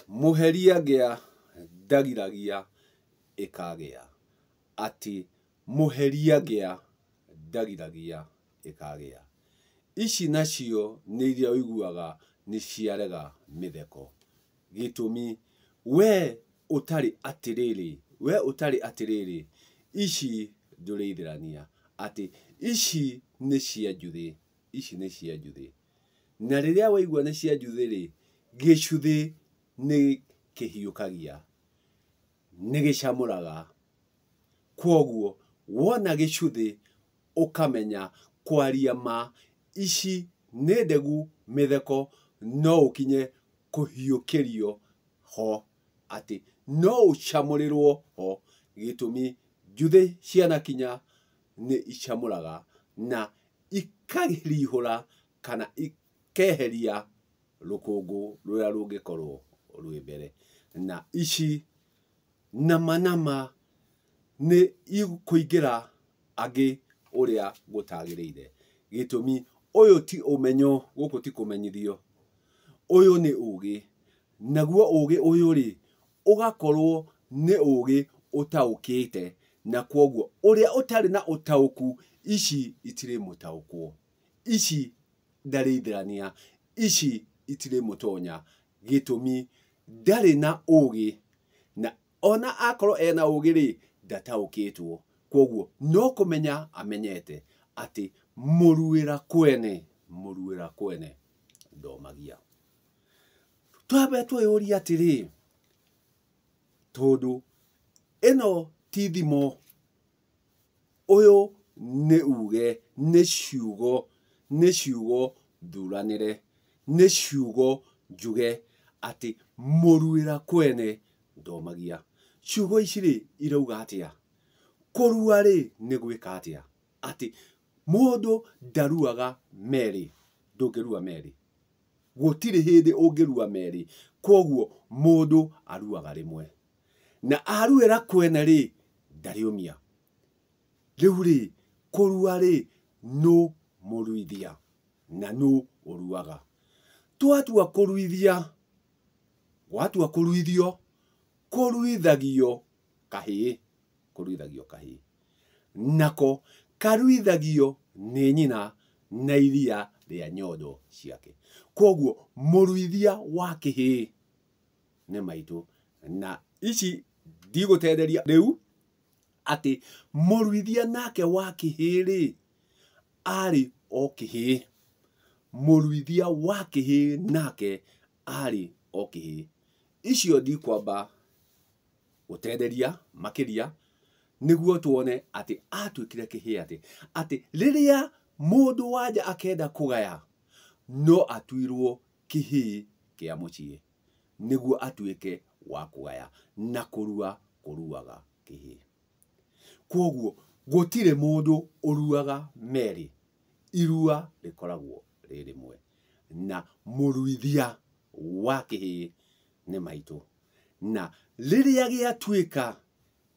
Mũheria ngĩa ndagiragia ĩkagĩa. Ati mũheria ngĩa ndagiragia ĩkagĩa. Ici nacio nĩ iria ũiguaga nĩ ciarega mĩtheko. Gĩtũmi we ũtarĩ atĩrĩrĩ, ici ndũrĩithĩrania atĩ ici nĩ cia njuthĩ, ici nĩ cia njuthĩ. Na rĩrĩa waigua nĩ cia njuthĩ-rĩ, gĩcuthĩ nĩ kĩhiũkagia, nĩ gĩcamũraga. Kwoguo wona gĩcuthĩ ũkamenya kwaria ma ici nĩ ndegu mĩtheko, no ũkinye kũhiũkĩrio ho, atĩ no ũcamũrĩrwo ho. Gĩtũmi njuthĩ cianakinya nĩ icamũraga na ikarihũra kana ikeheria rũkũngũ rũrĩa rũngĩkorwo rwĩ mbere. Na ici nama nĩ ikũingĩra angĩ ũrĩa gũtagĩrĩire. Gĩtũmi ũyũ ti ũmenyo, gũkũ ti kũmenyithio, ũyũ nĩ ũgĩ. Naguo ũgĩ ũyũ-rĩ, ũgakorwo nĩ ũgĩ ũtaũkĩte, na kwoguo ũrĩa ũtarĩ na ũtaũku, ici itirĩ mũtaũkwo, ici ndarĩithĩrania, ici itirĩ mũtonya. Gĩtũmi ndarĩ na ũgĩ, na ona akorwo ena ũgĩ-rĩ, ndataũkĩtwo. Kwoguo no kũmenya amenyete atĩ mũruĩra kwene ndomagia. Twambe twĩyũrie atĩrĩ, tondũ ĩno ti thimo, ũyũ nĩ uge, nĩ ciugo thuranĩre, nĩ ciugo njuge atĩ mũruĩra kwene ndomagia. Ciugo ici-rĩ irauga atĩa? Kũrua-rĩ nĩ gwĩka atĩa? Atĩ mũndũ ndaruaga merĩ, ndũngĩrua merĩ, gũtirĩ hĩndĩ ũngĩrua merĩ. Kwoguo mũndũ aruaga rĩmwe, na aruĩra kwene-rĩ ndarĩũmia. Rĩu-rĩ, kũrua-rĩ nũ mũruithia na nũ ũruaga? Twatua kũruithia, gwatua kũruithio, kũruithagio kahĩĩ, nako karuithagio nĩ nyina na iria rĩa nyondo ciake. Kwoguo mũruithia wa kĩhĩĩ nĩ maitũ. Na ici ndigũtenderia rĩu atĩ mũruithia nake wa kĩhĩĩ-rĩ arĩ o kĩhĩĩ. Mũruithia wa kĩhĩĩ nake arĩ o kĩhĩĩ. Icio ndikwamba gũtenderia makĩria nĩguo tuone atĩ atuĩkire kĩhĩĩ atĩ rĩrĩa mũndũ wanja akenda kũgaya, no atuirwo kĩhĩĩ kĩa mũciĩ nĩguo atuĩke wa kũgaya, na kũrua kũruaga kĩhĩĩ. Kwoguo gũtirĩ mũndũ ũruaga merĩ, irua rĩkoragwo rĩ rĩmwe, na mũruithia wa kĩhĩĩ nĩ maitũ. Na rĩrĩa gĩatuĩka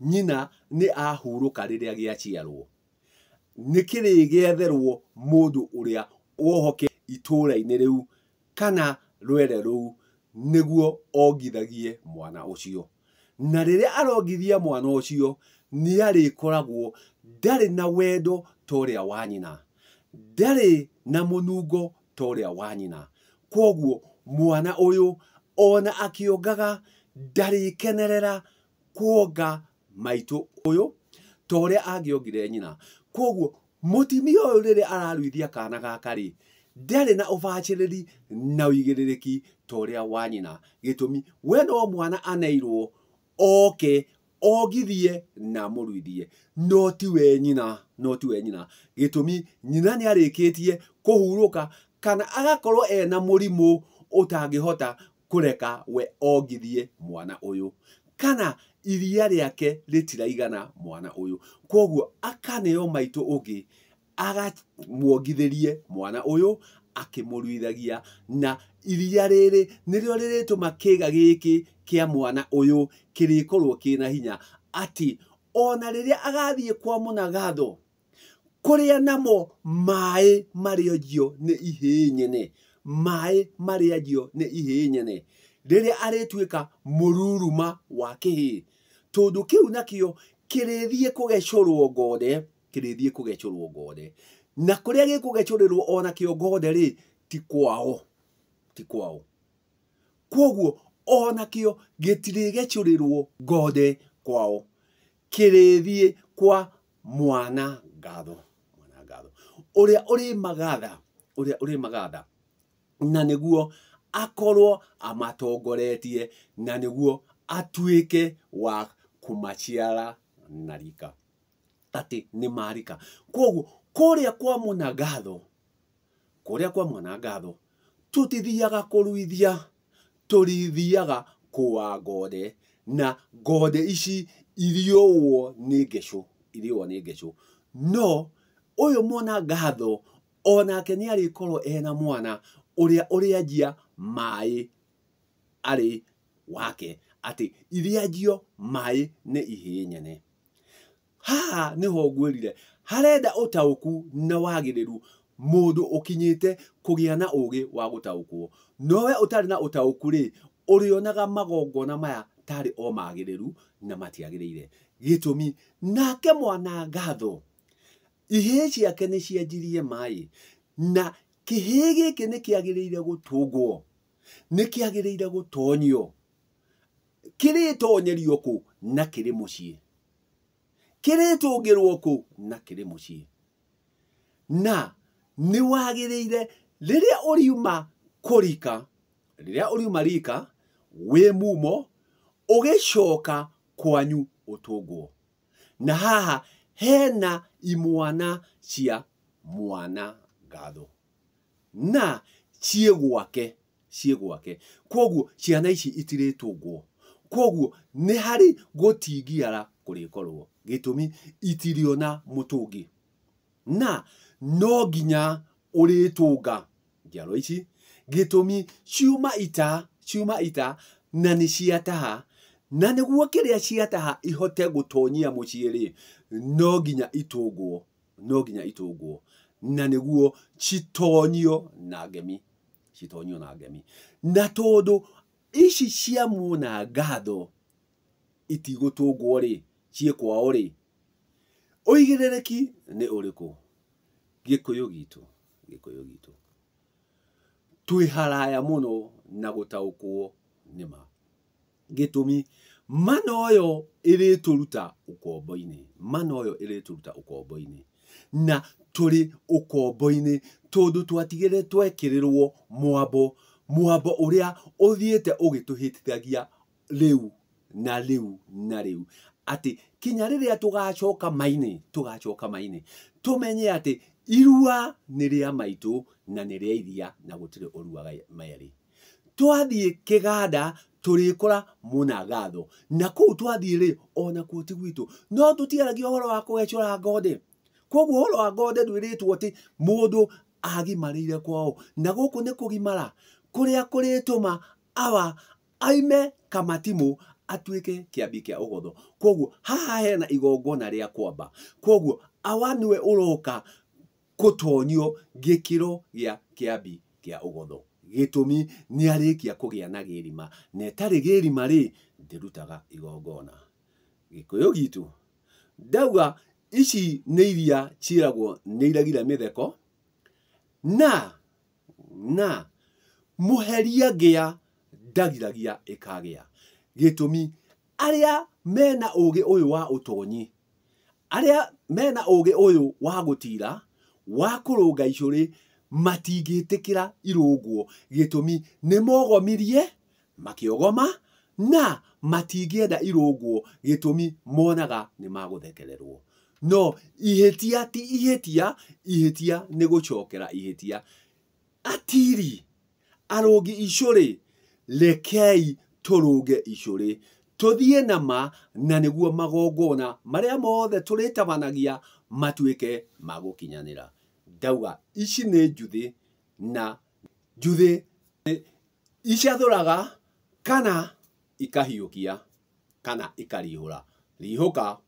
nyina nĩ ahurũka rĩrĩa gĩaciarwo, nĩ kĩrĩgĩetherwo mũndũ ũrĩa wohoke itũũra-inĩ rĩu kana rwere rũu nĩguo ongithagie mwana ũcio. Na rĩrĩa arongithia mwana ũcio, nĩ arĩkoragwo ndarĩ na wendo ta ũrĩa wa nyina, ndarĩ na mũnungo ta ũrĩa wa nyina. Kwoguo mwana ũyũ ona akĩongaga ndarĩkenerera kuonga maitũ ũyũ ta ũrĩa angĩongire nyina. Kwoguo mũtumia ũyũ rĩrĩa araruithia kana gaka-rĩ, ndarĩ na ũbacĩrĩri na ũigĩrĩrĩki ta ũrĩa wa nyina. Gĩtũmi we no mwana aneirwo oke ongithie na mũruithie, no tiwe nyina. Gĩtũmi nyina nĩ arĩkĩtie kũhurũka kana agakorwo ena mũrimũ ũtangĩhota kũreka we ongithie mwana ũyũ, kana iria rĩake rĩtiraigana mwana ũyũ. Kwoguo akaneo maitũ ũngĩ akamwongithĩrie mwana ũyũ akĩmũruithagia, na iria rĩrĩ nĩrĩo rĩrĩtũma kĩĩga gĩkĩ kĩa mwana ũyũ kĩrĩkorwo kĩna hinya, atĩ ona rĩrĩa agathiĩ kwa mũnagatho kũrĩa namo maĩ marĩanjio nĩ ihĩĩ nyene, riria arituika mururuma wa kihii tondu kiu nakio kirithie kugecurwo ngode, kirithie kugecurwo ngode, na kuria gikugecurirwo ona kio ngode ri ti kwao, ti kwao. Koguo ona kio gitirigecurirwo ngode kwao, kirithie kwa mwana ngatho, mwana ngatho uria uri magatha, uria uri magatha, na niguo akorwo amatongoretie, na niguo atuike wa kumaciara na rika, ati ni marika. Koguo kuria kwa mwanangatho, kuria kwa mwanangatho tutithiaga kuruithia, turithiaga kuwa ngode, na ngode ici iriowo ni ngecu, iriowo ni ngecu. No uyu mwanangatho onake ni arikorwo ena mwana uria urianjia mai ari wake, ati irianjio mai ni ihii nyene. Haha niho ngwirire harenda utauku na wagiriru, mundu ukinyite kugia na ugi wa gutaukwo. Nowe utari na utauku ri, urionaga magongona maya tari o magiriru na matiagirire. Gitumi nake mwanangatho ihii ciake ni cianjirie mai, na kihii giki ni kiagirire gutungwo, ni kiagirire gutonyio. Kiritonyerio ku na kiri mucii, kiritungirwo ku na kiri mucii. Na ni wagirire riria uriuma kurika, riria uriuma rika wi mumo ugicoka kwanyu utungwo. Na haha hena imwana cia mwana ngatho na cie gwake, cie gwake. Koguo ciana ici itiritungwo, koguo ni hari gutingiara kurikorwo, gitumi itiriona mutungi. Na no nginya uritunga njiaro ici, gitumi ciuma ita na ni ciataha, na niguo kiria ciataha ihote gutonyia mucii ri, no nginya itungwo, no nginya itungwo, na niguo citonyio na ngemi, citonyio na ngemi. Na tondu ici cia mwanangatho itigutungwo ri, cie kwao ri, uigiririki ni uriku? Gikuyu gitu, gikuyu gitu twi haraya muno na gutaukwo nima, gitumi mana uyo irituruta ukombo-ini, mana uyo irituruta ukombo-ini, na turi ukombo-ini tondu twatigire twekirirwo mwambo, mwambo uria uthiite ugituhitithagia riu na riu na riu, ati kinya riria tugacoka maini, tugacoka maini tumenye ati irua ni ria maitu na ni ria iria na gutire uruaga meri. Twathie kiganda turikora mwanangatho, na kuu twathie ri ona kuo ti gwitu, no tutiaragia uhoro wa kugecura ngode. Koguo uhoro wa ngode ndwiritwo ati mundu agimarire kwao, na guku ni kugimara kuria kurituma awa aime kamatimu atuike kiambi kia ugotho. Koguo haha hena igongona ria kwamba, koguo awa niwe uroka gutonyio gikiro gia kiambi kia ugotho, gitumi ni arikia kugia na girima, na tari girima ri ndirutaga igongona. Gikuyu gitu ndauga ici ni iria ciiragwo ni iragira mitheko, na muheria gia ndagiragia ikagia, gitumi aria mena ugi uyu wa utonyi, aria mena ugi uyu wa gutira, wa kurunga icuri, matingitikira irungwo, gitumi ni mogomirie makiogoma, na matingienda irungwo, gitumi monaga ni maguthekererwo. No ihitia ti ihitia, ihitia ni gucokera ihitia. Atiri arungi icuri, rekei turunge icuri, tuthie nama, na niguo magongona maria mothe turitabanagia matuike magukinyanira. Ndauga ici ni njuthi, na njuthi icathuraga kana ikahiukia kana ikarihura. Rihuka.